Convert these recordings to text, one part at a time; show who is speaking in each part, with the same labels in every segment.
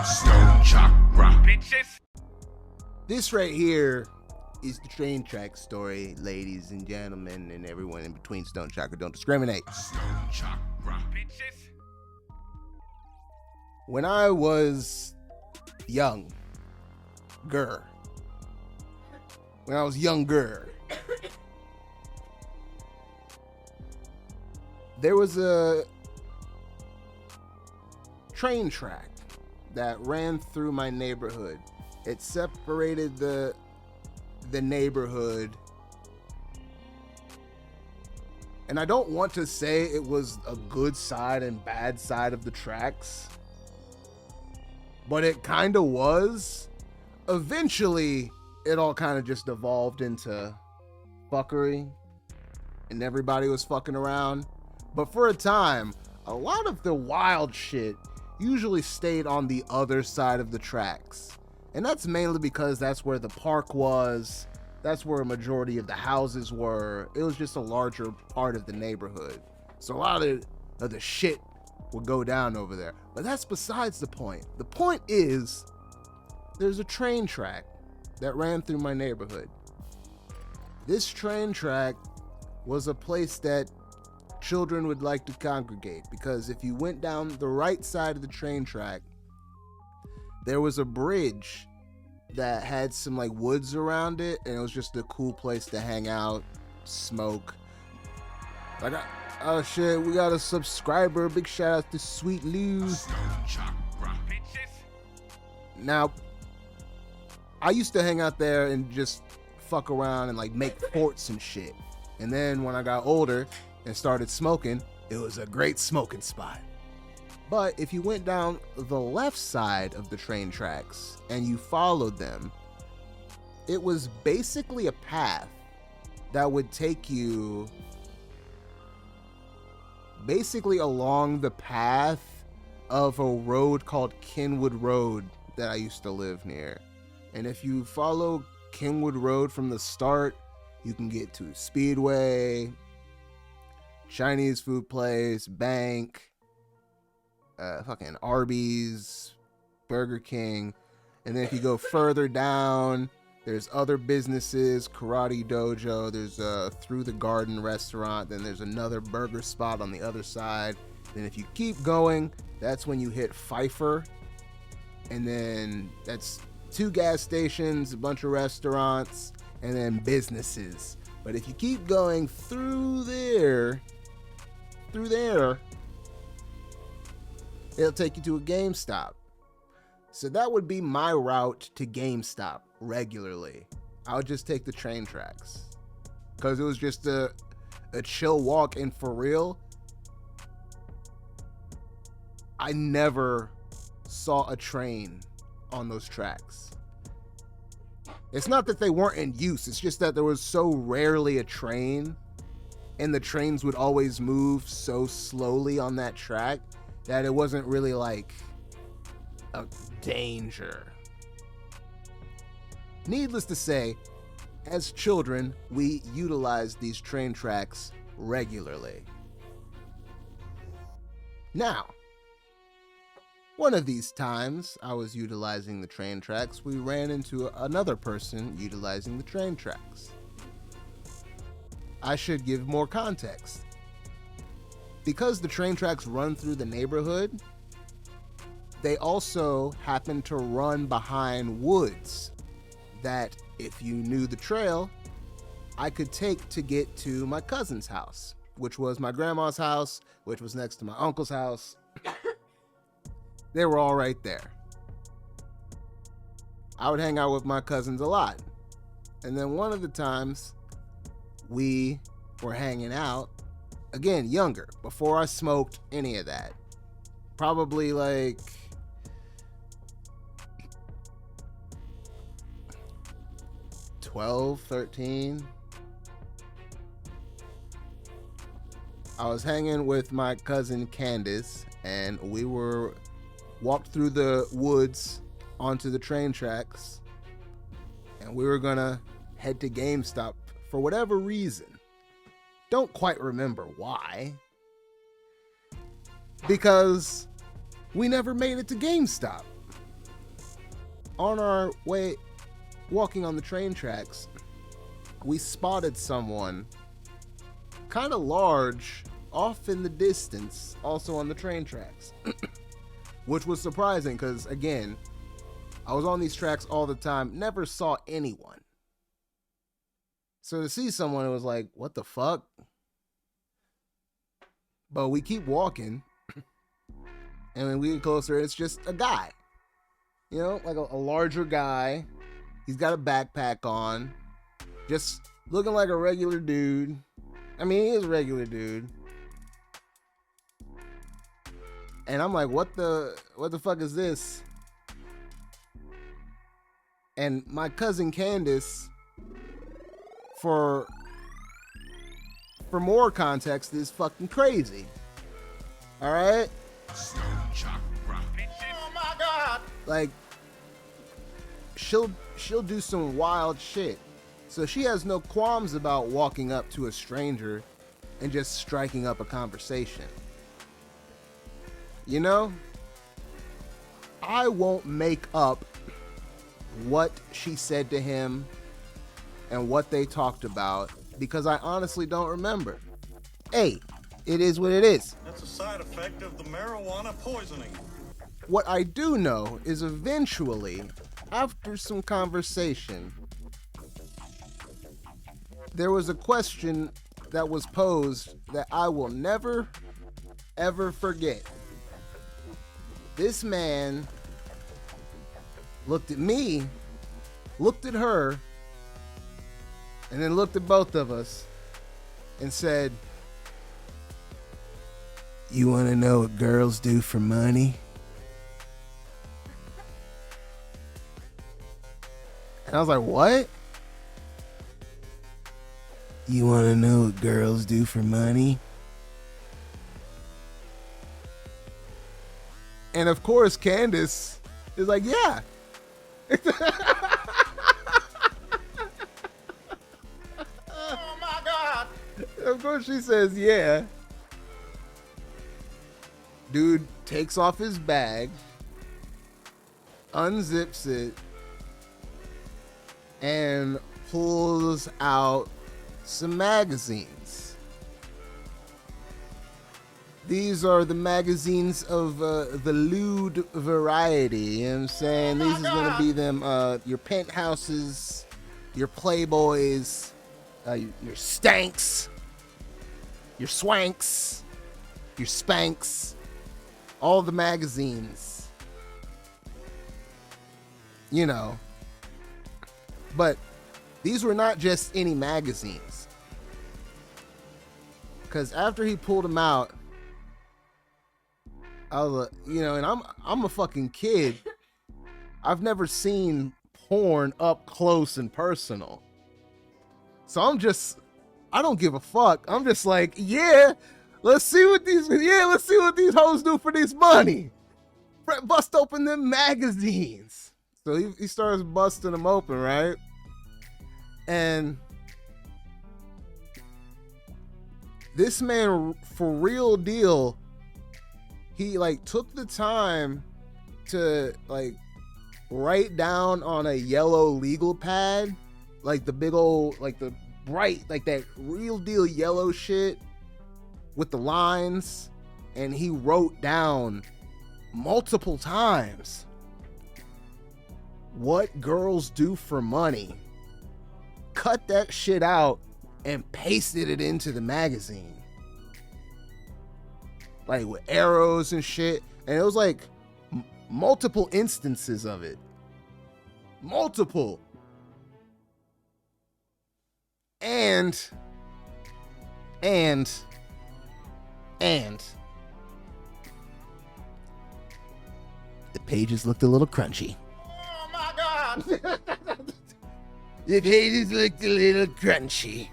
Speaker 1: Stone Chakra. Bitches.
Speaker 2: This right here is the train track story, ladies and gentlemen, and everyone in between. Stone Chakra, don't discriminate.
Speaker 1: Stone Chakra. Bitches.
Speaker 2: When I was younger, there was a train track that ran through my neighborhood. It separated the neighborhood. And I don't want to say it was a good side and bad side of the tracks, but it kind of was. Eventually, it all kind of just evolved into fuckery, and everybody was fucking around. But for a time, a lot of the wild shit usually stayed on the other side of the tracks. And that's mainly because that's where the park was. That's where a majority of the houses were. It was just a larger part of the neighborhood. So a lot of the shit would go down over there. But that's besides the point. The point is, there's a train track that ran through my neighborhood. This train track was a place that children would like to congregate, because if you went down the right side of the train track, there was a bridge that had some like woods around it, and it was just a cool place to hang out, smoke. Oh shit, we got a subscriber. Big shout out to Sweet Lou. Now, I used to hang out there and just fuck around and like make forts and shit. And then when I got older and started smoking, it was a great smoking spot. But if you went down the left side of the train tracks and you followed them, it was basically a path that would take you basically along the path of a road called Kenwood Road that I used to live near. And if you follow Kenwood Road from the start, you can get to Speedway, Chinese food place, bank, fucking Arby's, Burger King. And then if you go further down, there's other businesses, Karate Dojo, there's a Through the Garden restaurant, then there's another burger spot on the other side. Then if you keep going, that's when you hit Pfeiffer. And then that's 2 gas stations, a bunch of restaurants, and then businesses. But if you keep going through there, it'll take you to a GameStop. So that would be my route to GameStop regularly. I would just take the train tracks because it was just a chill walk. And for real, I never saw a train on those tracks. It's not that they weren't in use, it's just that there was so rarely a train, and the trains would always move so slowly on that track that it wasn't really like a danger. Needless to say, as children, we utilized these train tracks regularly. Now, one of these times I was utilizing the train tracks, we ran into another person utilizing the train tracks. I should give more context. Because the train tracks run through the neighborhood, they also happen to run behind woods that, if you knew the trail, I could take to get to my cousin's house, which was my grandma's house, which was next to my uncle's house. They were all right there. I would hang out with my cousins a lot. And then one of the times we were hanging out, again, younger, before I smoked any of that. Probably like 12, 13. I was hanging with my cousin Candace, and we walked through the woods onto the train tracks, and we were gonna head to GameStop for whatever reason. Don't quite remember why. Because we never made it to GameStop. on our way walking on the train tracks, we spotted someone kind of large off in the distance, also on the train tracks, which was surprising because, again, I was on these tracks all the time, never saw anyone. So to see someone, it was like, what the fuck? But we keep walking, and when we get closer, it's just a guy. You know, like a larger guy. He's got a backpack on, just looking like a regular dude. I mean, he is a regular dude. And I'm like, what the fuck is this? And my cousin Candace, for more context, is fucking crazy. All right?
Speaker 1: Stone chakra. Bitches.
Speaker 3: Oh my God!
Speaker 2: Like, she'll do some wild shit. So she has no qualms about walking up to a stranger and just striking up a conversation. You know? I won't make up what she said to him and what they talked about because I honestly don't remember. Hey, it is what it is.
Speaker 3: That's a side effect of the marijuana poisoning.
Speaker 2: What I do know is eventually, after some conversation, there was a question that was posed that I will never, ever forget. This man looked at me, looked at her, and then looked at both of us and said, "You want to know what girls do for money?" And I was like, what? You want to know what girls do for money? And of course, Candace is like, yeah.
Speaker 3: Oh my God!
Speaker 2: Of course she says, yeah. Dude takes off his bag, unzips it, and pulls out some magazines. These are the magazines of the lewd variety. You know what I'm saying? These is gonna be them, your Penthouses, your Playboys, your Stanks, your Swanks, your Spanks, all the magazines. You know. But these were not just any magazines. Because after he pulled them out, I was like, you know, and I'm a fucking kid. I've never seen porn up close and personal. So I don't give a fuck. I'm just like, let's see what these hoes do for this money. Bust open them magazines. So he starts busting them open, right? And this man, for real deal, he like took the time to like write down on a yellow legal pad, like the big old, like the bright, like that real deal yellow shit with the lines, and he wrote down multiple times what girls do for money, cut that shit out, and pasted it into the magazine. Like with arrows and shit. And it was like multiple instances of it. Multiple. And the pages looked a little crunchy.
Speaker 3: Oh my God!
Speaker 2: The pages looked a little crunchy.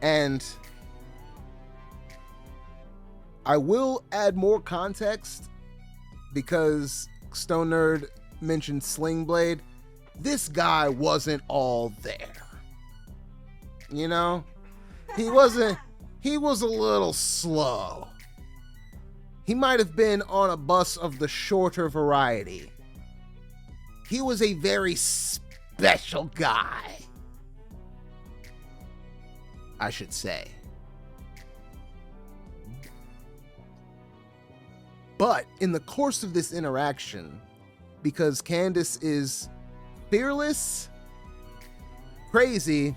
Speaker 2: And I will add more context because Stone Nerd mentioned Sling Blade. This guy wasn't all there. You know? He was a little slow. he might have been on a bus of the shorter variety. He was a very special guy, I should say. But in the course of this interaction, because Candace is fearless, crazy,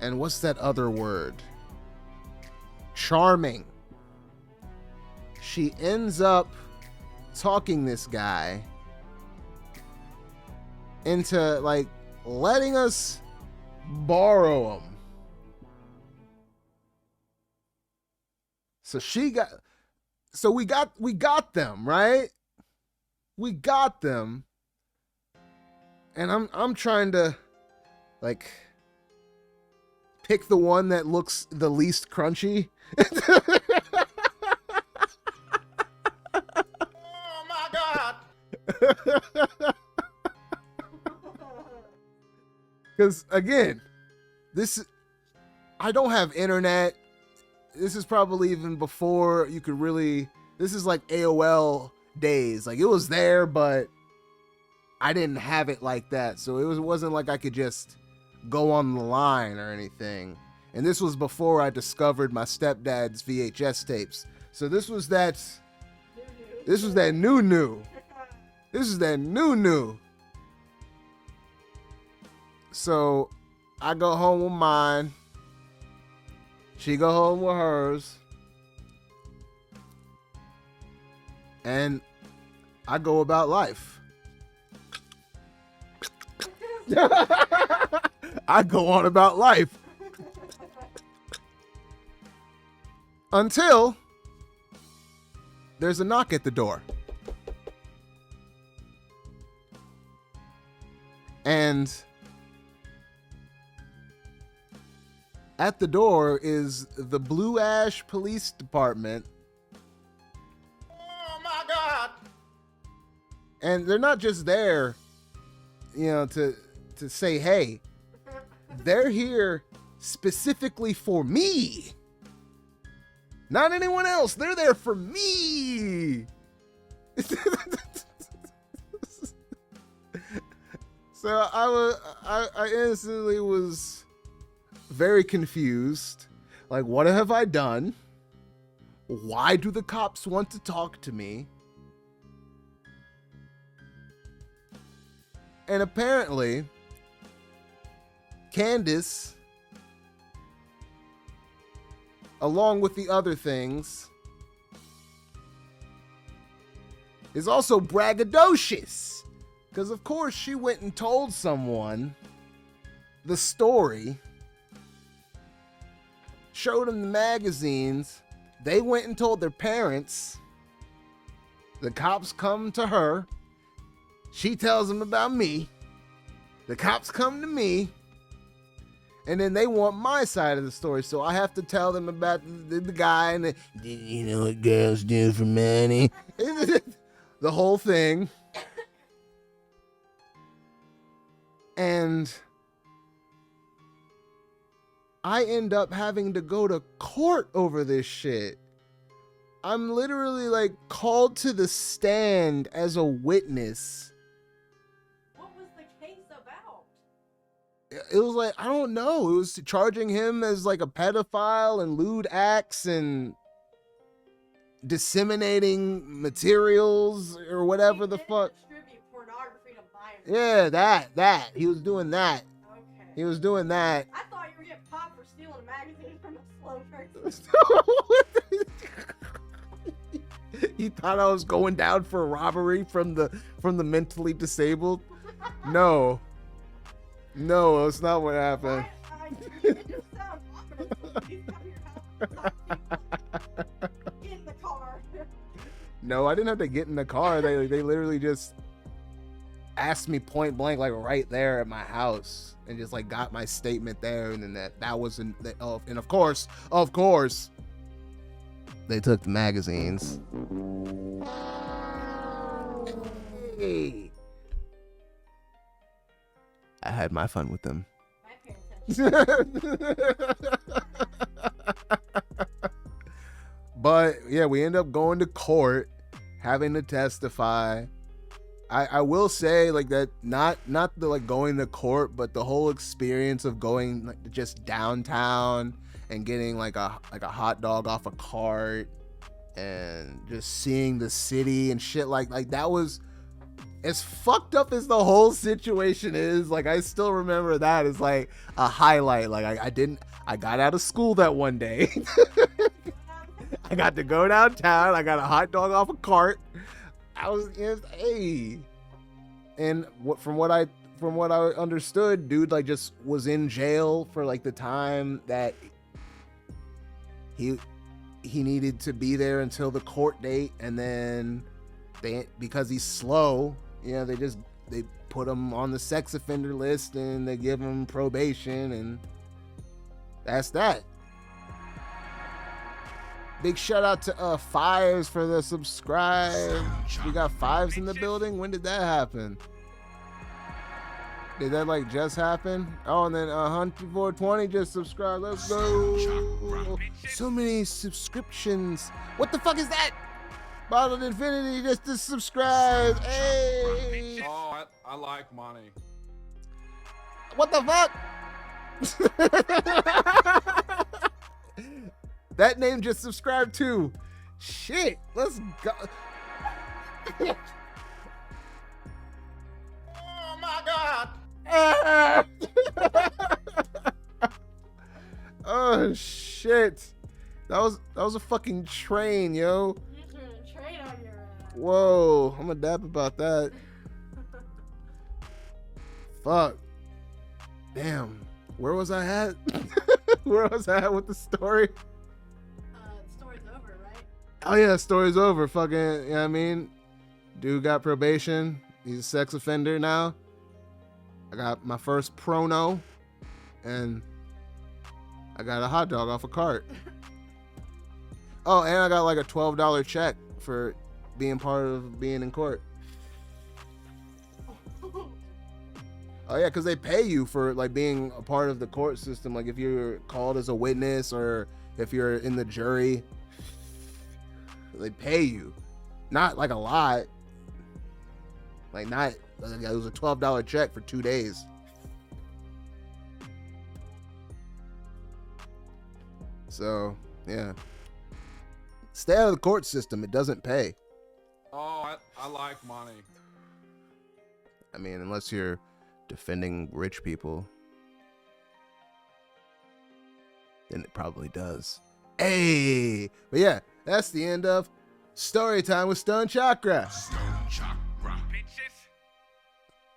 Speaker 2: and what's that other word? Charming. She ends up talking this guy into like letting us borrow him. So we got them, right? We got them. And I'm trying to like pick the one that looks the least crunchy.
Speaker 3: Oh my God!
Speaker 2: Because again, I don't have internet. This is probably even before you could really. This is like AOL days. Like it was there, but I didn't have it like that. So it wasn't like I could just go on the line or anything. And this was before I discovered my stepdad's VHS tapes. So this was that new. This is that new. So I go home with mine. She go home with hers. And I go about life. I go on about life. Until there's a knock at the door. And at the door is the Blue Ash Police Department.
Speaker 3: Oh my God!
Speaker 2: And they're not just there, to say, hey. They're here specifically for me. Not anyone else. They're there for me. So I instantly was very confused. Like, what have I done? Why do the cops want to talk to me? And apparently, Candace, along with the other things, is also braggadocious. Because, of course, she went and told someone the story, showed them the magazines, they went and told their parents, the cops come to her, she tells them about me, the cops come to me, and then they want my side of the story, so I have to tell them about the guy and you know what girls do for money? The whole thing. And I end up having to go to court over this shit. I'm literally like called to the stand as a witness.
Speaker 4: What was the case about?
Speaker 2: It was like, I don't know. It was charging him as like a pedophile and lewd acts and disseminating materials or whatever
Speaker 4: He
Speaker 2: the
Speaker 4: didn't
Speaker 2: fuck.
Speaker 4: distribute pornography to minors.
Speaker 2: Yeah, that. He was doing that.
Speaker 4: Okay.
Speaker 2: He was doing that.
Speaker 4: I thought you were getting popped for stealing a magazine from a slow person.
Speaker 2: He thought I was going down for a robbery from the mentally disabled. No, that's not what happened.
Speaker 4: It just sounds ominous when you come to your house and stop people in the car.
Speaker 2: No, I didn't have to get in the car. They literally just asked me point blank, like right there at my house, and just like got my statement there, and then that was and of course, they took the magazines. Hey. I had my fun with them.
Speaker 4: My parents had
Speaker 2: But yeah, we end up going to court, having to testify. I will say like that, not the like going to court, but the whole experience of going like just downtown and getting like a hot dog off a cart and just seeing the city and shit like that was as fucked up as the whole situation is. Like I still remember that as like a highlight. Like I got out of school that one day. I got to go downtown. I got a hot dog off a cart. Hey, and from what I understood, dude like just was in jail for like the time that he needed to be there until the court date, and then because he's slow, they put him on the sex offender list and they give him probation, and that's that. Big shout out to Fives for the subscribe. We got Fives in the building. When did that happen? Did that like just happen? Oh, and then 420 just subscribed. Let's go. So many subscriptions. What the fuck is that? Bottled Infinity just to subscribe. Hey.
Speaker 5: Oh, I like money.
Speaker 2: What the fuck? That name just subscribed to. Shit, let's go.
Speaker 3: Oh my God.
Speaker 2: Oh shit. That was a fucking train, yo.
Speaker 4: You threw a train on your ass.
Speaker 2: Whoa, I'm gonna dap about that. Fuck. Damn. Where was I at? Where was I at with the story?
Speaker 4: The story's over, right?
Speaker 2: Oh yeah, story's over. Fucking, you know what I mean? Dude got probation. He's a sex offender now. I got my first prono, and I got a hot dog off a cart. Oh, and I got like a $12 check for being part of being in court. Oh yeah, because they pay you for like being a part of the court system. Like if you're called as a witness or if you're in the jury, they pay you. Not like a lot. Like not, it was a $12 check for 2 days. So yeah, stay out of the court system. It doesn't pay.
Speaker 5: Oh, I like money.
Speaker 2: I mean, unless you're defending rich people, then it probably does. Hey, but yeah, that's the end of Story Time with Stone Chakra.
Speaker 1: Stone Chakra. Bitches.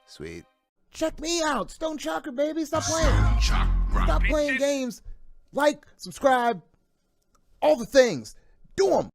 Speaker 2: Sweet. Check me out, Stone Chakra, baby. Stop playing.
Speaker 1: Stone Chakra.
Speaker 2: Stop playing games. Like, subscribe, all the things. Do them.